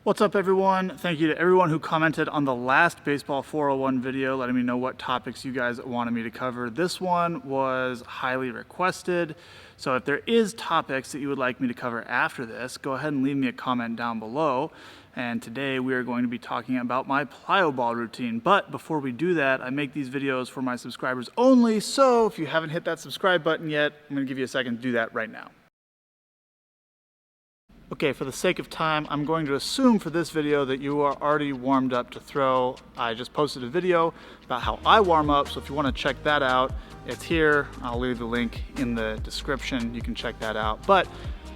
What's up, everyone? Thank you to everyone who commented on the last Baseball 401 video, letting me know what topics you guys wanted me to cover. This one was highly requested, so if there is topics that you would like me to cover after this, go ahead and leave me a comment down below. And today we are going to be talking about my plyo ball routine. But before we do that, I make these videos for my subscribers only, so if you haven't hit that subscribe button yet, I'm going to give you a second to do that right now. Okay, for the sake of time, I'm going to assume for this video that you are already warmed up to throw. I just posted a video about how I warm up, so if you want to check that out, it's here. I'll leave the link in the description. You can check that out. But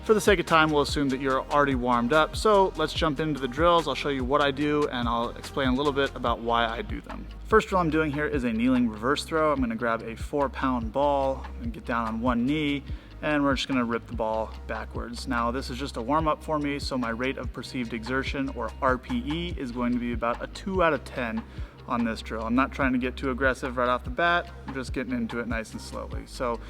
for the sake of time, we'll assume that you're already warmed up. So let's jump into the drills. I'll show you what I do, and I'll explain a little bit about why I do them. First drill I'm doing here is a kneeling reverse throw. I'm going to grab a 4-pound ball and get down on one knee, and we're just going to rip the ball backwards. Now this is just a warm-up for me, so my rate of perceived exertion, or RPE, is going to be about a 2 out of 10 on this drill. I'm not trying to get too aggressive right off the bat, I'm just getting into it nice and slowly. So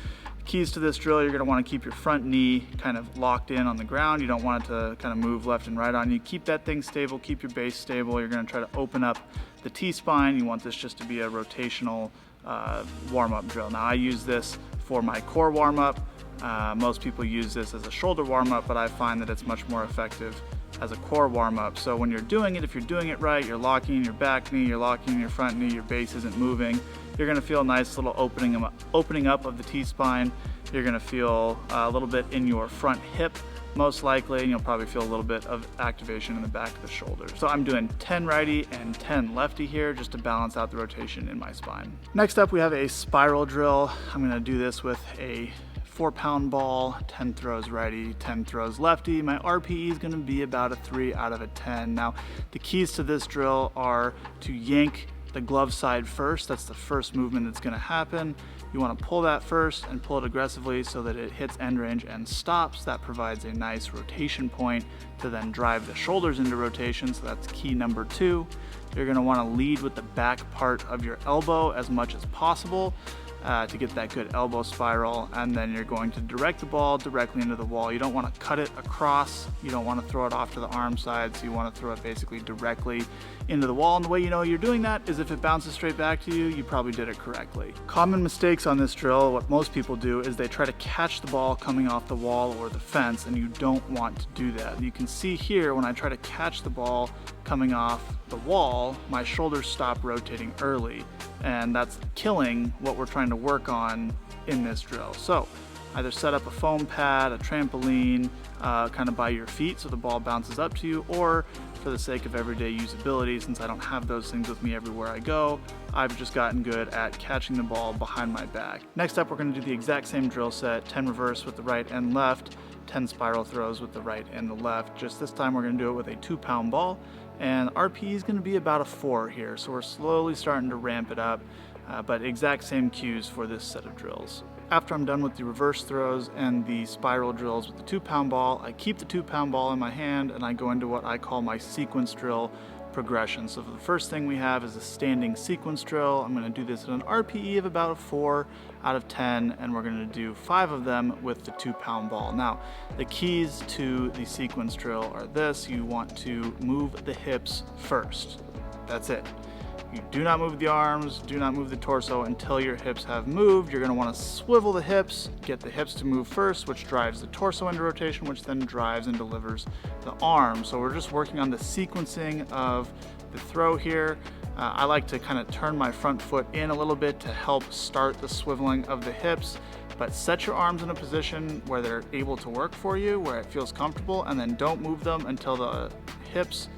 keys to this drill, you're going to want to keep your front knee kind of locked in on the ground. You don't want it to kind of move left and right on you. Keep that thing stable, keep your base stable. You're going to try to open up the T-spine. You want this just to be a rotational warm-up drill. Now I use this for my core warm-up. Most people use this as a shoulder warm-up, but I find that it's much more effective as a core warm-up. So when you're doing it, if you're doing it right, you're locking in your back knee, you're locking in your front knee, your base isn't moving, you're gonna feel a nice little opening up of the T-spine. You're gonna feel a little bit in your front hip, most likely, and you'll probably feel a little bit of activation in the back of the shoulder. So I'm doing 10 righty and 10 lefty here just to balance out the rotation in my spine. Next up, we have a spiral drill. I'm gonna do this with a 4-pound ball, 10 throws righty, 10 throws lefty. My RPE is gonna be about a 3 out of a 10. Now, the keys to this drill are to yank the glove side first. That's the first movement that's gonna happen. You wanna pull that first and pull it aggressively so that it hits end range and stops. That provides a nice rotation point to then drive the shoulders into rotation, so that's key number 2. You're gonna wanna lead with the back part of your elbow as much as possible to get that good elbow spiral, and then you're going to direct the ball directly into the wall. You don't want to cut it across, you don't want to throw it off to the arm side, so you want to throw it basically directly into the wall. And the way you know you're doing that is if it bounces straight back to you, you probably did it correctly. Common mistakes on this drill, what most people do is they try to catch the ball coming off the wall or the fence, and you don't want to do that. You can see here when I try to catch the ball coming off the wall, my shoulders stop rotating early, and that's killing what we're trying to work on in this drill. So either set up a foam pad, a trampoline, kind of by your feet so the ball bounces up to you, or for the sake of everyday usability, since I don't have those things with me everywhere I go, I've just gotten good at catching the ball behind my back. Next up, we're going to do the exact same drill set, 10 reverse with the right and left, 10 spiral throws with the right and the left. Just this time we're going to do it with a 2-pound ball, and RPE is going to be about a 4 here, so we're slowly starting to ramp it up, but exact same cues for this set of drills. After I'm done with the reverse throws and the spiral drills with the 2-pound ball, I keep the 2-pound ball in my hand and I go into what I call my sequence drill progression. So the first thing we have is a standing sequence drill. I'm going to do this at an RPE of about a 4 out of 10, and we're going to do 5 of them with the 2-pound ball. Now, the keys to the sequence drill are this: you want to move the hips first. That's it. You do not move the arms, do not move the torso until your hips have moved. You're going to want to swivel the hips, get the hips to move first, which drives the torso into rotation, which then drives and delivers the arms. So we're just working on the sequencing of the throw here. I like to kind of turn my front foot in a little bit to help start the swiveling of the hips, but set your arms in a position where they're able to work for you, where it feels comfortable, and then don't move them until the hips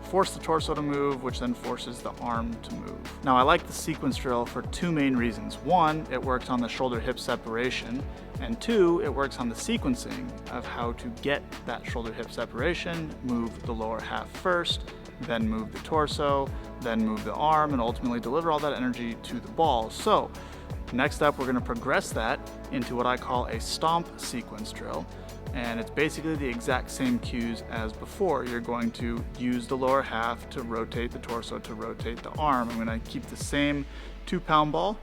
force the torso to move, which then forces the arm to move. Now, I like the sequence drill for 2 main reasons. 1, it works on the shoulder-hip separation, and 2, it works on the sequencing of how to get that shoulder-hip separation, move the lower half first, then move the torso, then move the arm, and ultimately deliver all that energy to the ball. So next up, we're going to progress that into what I call a stomp sequence drill. And it's basically the exact same cues as before. You're going to use the lower half to rotate the torso, to rotate the arm. I'm going to keep the same 2-pound ball,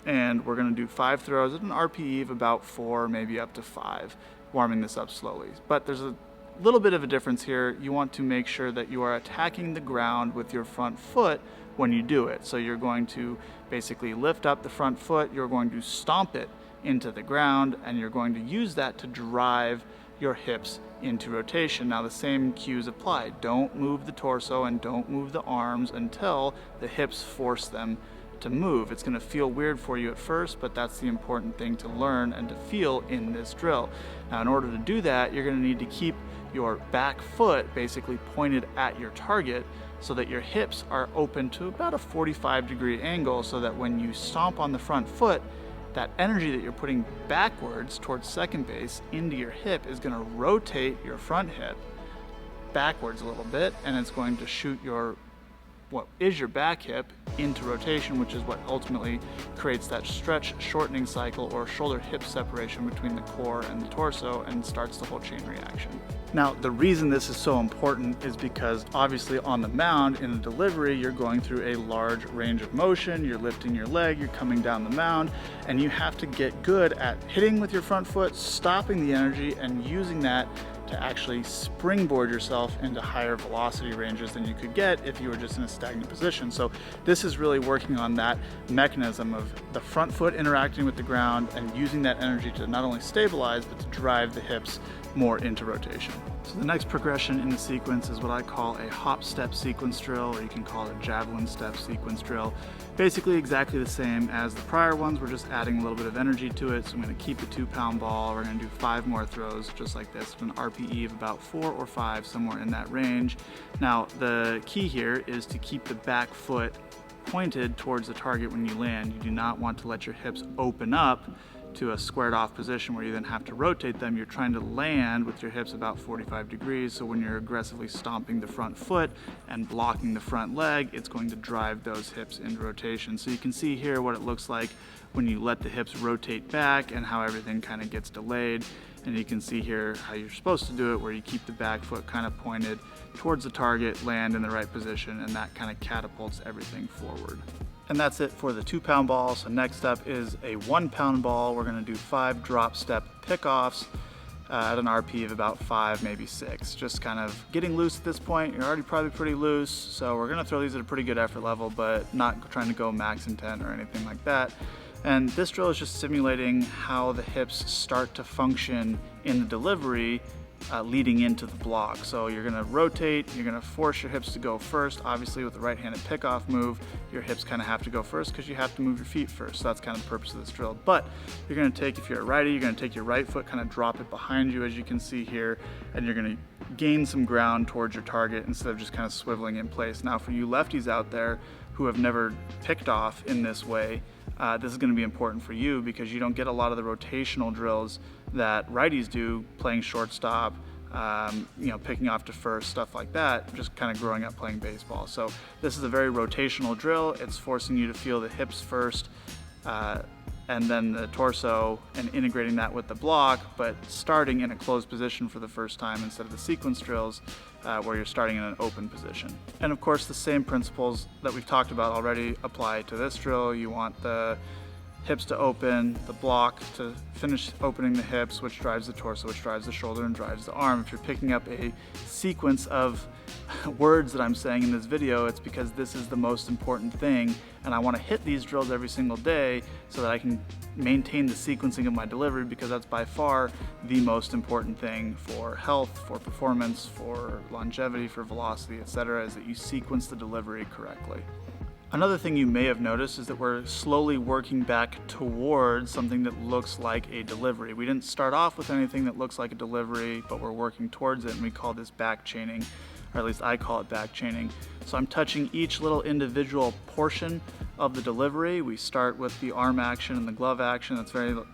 and we're going to do 5 throws at an RPE of about 4, maybe up to 5, warming this up slowly. But there's a little bit of a difference here. You want to make sure that you are attacking the ground with your front foot when you do it. So you're going to basically lift up the front foot, you're going to stomp it into the ground, and you're going to use that to drive your hips into rotation. Now the same cues apply. Don't move the torso and don't move the arms until the hips force them to move. It's going to feel weird for you at first, but that's the important thing to learn and to feel in this drill. Now in order to do that, you're going to need to keep your back foot basically pointed at your target so that your hips are open to about a 45-degree angle, so that when you stomp on the front foot, that energy that you're putting backwards towards second base into your hip is going to rotate your front hip backwards a little bit, and it's going to shoot what is your back hip into rotation, which is what ultimately creates that stretch shortening cycle or shoulder hip separation between the core and the torso and starts the whole chain reaction. Now, the reason this is so important is because obviously on the mound in the delivery, you're going through a large range of motion, you're lifting your leg, you're coming down the mound, and you have to get good at hitting with your front foot, stopping the energy, and using that to actually springboard yourself into higher velocity ranges than you could get if you were just in a stagnant position. So this is really working on that mechanism of the front foot interacting with the ground and using that energy to not only stabilize, but to drive the hips more into rotation. So the next progression in the sequence is what I call a hop step sequence drill, or you can call it a javelin step sequence drill. Basically exactly the same as the prior ones, we're just adding a little bit of energy to it. So I'm going to keep the 2-pound ball, we're going to do 5 more throws just like this with an RPE of about 4 or 5, somewhere in that range. Now the key here is to keep the back foot pointed towards the target when you land. You do not want to let your hips open up to a squared off position where you then have to rotate them. You're trying to land with your hips about 45 degrees, so when you're aggressively stomping the front foot and blocking the front leg, it's going to drive those hips into rotation. So you can see here what it looks like when you let the hips rotate back and how everything kind of gets delayed. And you can see here how you're supposed to do it, where you keep the back foot kind of pointed towards the target, land in the right position, and that kind of catapults everything forward. And that's it for the 2-pound ball. So next up is a 1-pound ball. We're going to do 5 drop step pickoffs at an RP of about 5, maybe 6. Just kind of getting loose at this point. You're already probably pretty loose, so we're going to throw these at a pretty good effort level, but not trying to go max intent or anything like that. And this drill is just simulating how the hips start to function in the delivery leading into the block. So you're gonna rotate, you're gonna force your hips to go first. Obviously with the right-handed pickoff move, your hips kind of have to go first because you have to move your feet first. So that's kind of the purpose of this drill. But you're gonna take, if you're a righty, you're gonna take your right foot, kind of drop it behind you as you can see here, and you're gonna gain some ground towards your target instead of just kind of swiveling in place. Now for you lefties out there who have never picked off in this way, this is going to be important for you because you don't get a lot of the rotational drills that righties do, playing shortstop, picking off to first, stuff like that, just kind of growing up playing baseball. So this is a very rotational drill. It's forcing you to feel the hips first and then the torso and integrating that with the block, but starting in a closed position for the first time instead of the sequence drills where you're starting in an open position. And of course the same principles that we've talked about already apply to this drill. You want the hips to open, the block to finish opening the hips, which drives the torso, which drives the shoulder and drives the arm. If you're picking up a sequence of words that I'm saying in this video, it's because this is the most important thing, and I want to hit these drills every single day so that I can maintain the sequencing of my delivery, because that's by far the most important thing for health, for performance, for longevity, for velocity, etc., is that you sequence the delivery correctly. Another thing you may have noticed is that we're slowly working back towards something that looks like a delivery. We didn't start off with anything that looks like a delivery, but we're working towards it, and we call this back chaining, or at least I call it back chaining. So I'm touching each little individual portion of the delivery. We start with the arm action and the glove action.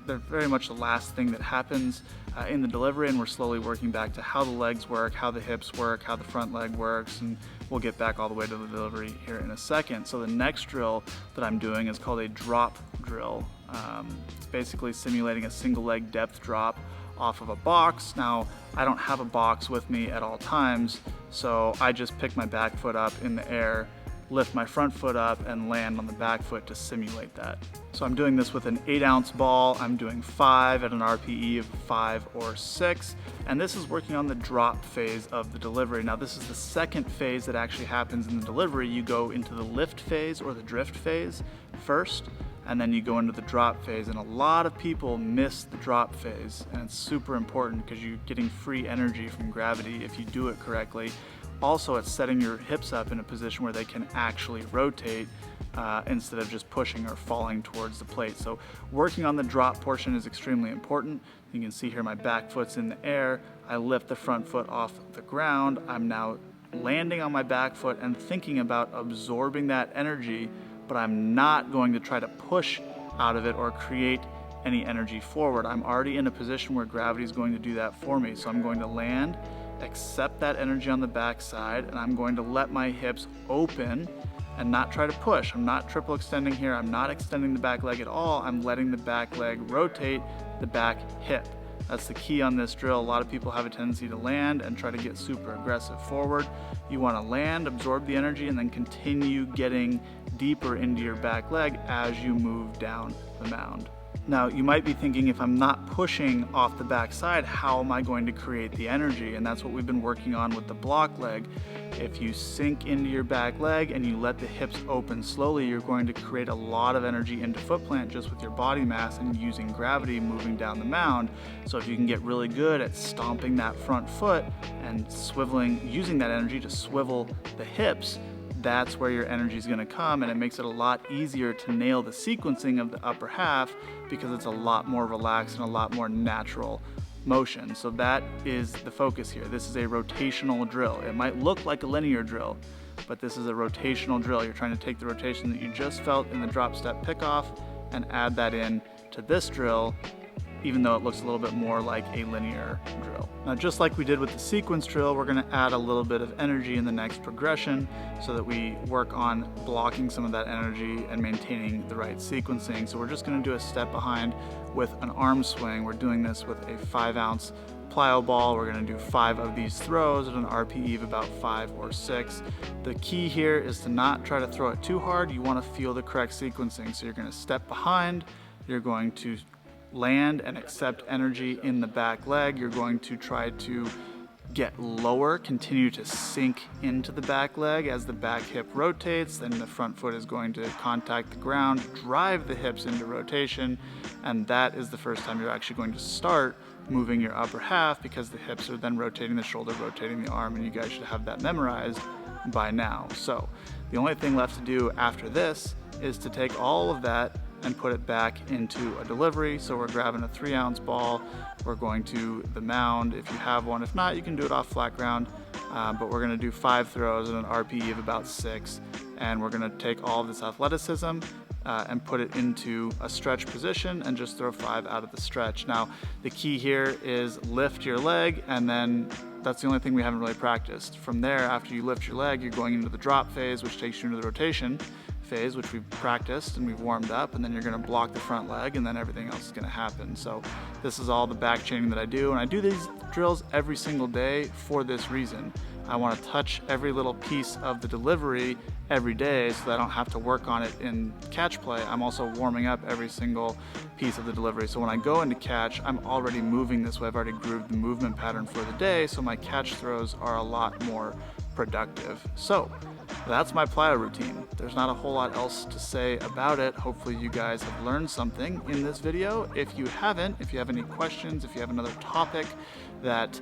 They're very much the last thing that happens in the delivery, and we're slowly working back to how the legs work, how the hips work, how the front leg works, and we'll get back all the way to the delivery here in a second. So the next drill that I'm doing is called a drop drill. It's basically simulating a single leg depth drop off of a box. Now, I don't have a box with me at all times, so I just pick my back foot up in the air lift my front foot up and land on the back foot to simulate that. So I'm doing this with an 8-ounce ball. I'm doing 5 at an RPE of 5 or 6, and this is working on the drop phase of the delivery. Now this is the second phase that actually happens in the delivery. You go into the lift phase or the drift phase first, and then you go into the drop phase, and a lot of people miss the drop phase, and it's super important because you're getting free energy from gravity if you do it correctly. Also, it's setting your hips up in a position where they can actually rotate instead of just pushing or falling towards the plate. So working on the drop portion is extremely important. You can see here my back foot's in the air. I lift the front foot off the ground. I'm now landing on my back foot and thinking about absorbing that energy, but I'm not going to try to push out of it or create any energy forward. I'm already in a position where gravity is going to do that for me. So I'm going to land, accept that energy on the back side, and I'm going to let my hips open and not try to push. I'm not triple extending here. I'm not extending the back leg at all. I'm letting the back leg rotate the back hip. That's the key on this drill. A lot of people have a tendency to land and try to get super aggressive forward. You want to land, absorb the energy, and then continue getting deeper into your back leg as you move down the mound. Now, you might be thinking, if I'm not pushing off the back side, how am I going to create the energy? And that's what we've been working on with the block leg. If you sink into your back leg and you let the hips open slowly, you're going to create a lot of energy into foot plant just with your body mass and using gravity moving down the mound. So if you can get really good at stomping that front foot and swiveling, using that energy to swivel the hips, that's where your energy is going to come, and it makes it a lot easier to nail the sequencing of the upper half because it's a lot more relaxed and a lot more natural motion. So that is the focus here. This is a rotational drill. It might look like a linear drill, but this is a rotational drill. You're trying to take the rotation that you just felt in the drop step pickoff and add that in to this drill, even though it looks a little bit more like a linear drill. Now, just like we did with the sequence drill, we're gonna add a little bit of energy in the next progression so that we work on blocking some of that energy and maintaining the right sequencing. So we're just gonna do a step behind with an arm swing. We're doing this with a 5-ounce plyo ball. We're gonna do 5 of these throws at an RPE of about 5 or 6. The key here is to not try to throw it too hard. You wanna feel the correct sequencing. So you're gonna step behind, you're going to land and accept energy in the back leg. You're going to try to get lower, continue to sink into the back leg as the back hip rotates, then the front foot is going to contact the ground, drive the hips into rotation, and that is the first time you're actually going to start moving your upper half, because the hips are then rotating the shoulder, rotating the arm, and you guys should have that memorized by now. So the only thing left to do after this is to take all of that and put it back into a delivery. So we're grabbing a 3-ounce ball, we're going to the mound if you have one. If not, you can do it off flat ground, but we're gonna do 5 throws at an RPE of about 6, and we're gonna take all of this athleticism and put it into a stretch position and just throw 5 out of the stretch. Now, the key here is lift your leg, and then that's the only thing we haven't really practiced. From there, after you lift your leg, you're going into the drop phase, which takes you into the rotation phase, which we've practiced and we've warmed up, and then you're gonna block the front leg, and then everything else is gonna happen. So this is all the back chaining that I do, and I do these drills every single day for this reason. I wanna touch every little piece of the delivery every day so that I don't have to work on it in catch play. I'm also warming up every single piece of the delivery. So when I go into catch, I'm already moving this way. I've already grooved the movement pattern for the day, so my catch throws are a lot more productive. So that's my plyo routine. There's not a whole lot else to say about it. Hopefully you guys have learned something in this video. If you haven't, if you have any questions, if you have another topic that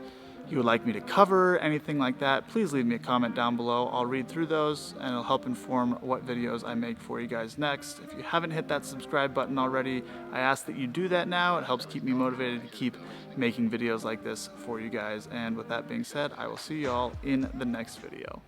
you would like me to cover, anything like that, please leave me a comment down below. I'll read through those and it'll help inform what videos I make for you guys next. If you haven't hit that subscribe button already, I ask that you do that now. It helps keep me motivated to keep making videos like this for you guys. And with that being said, I will see you all in the next video.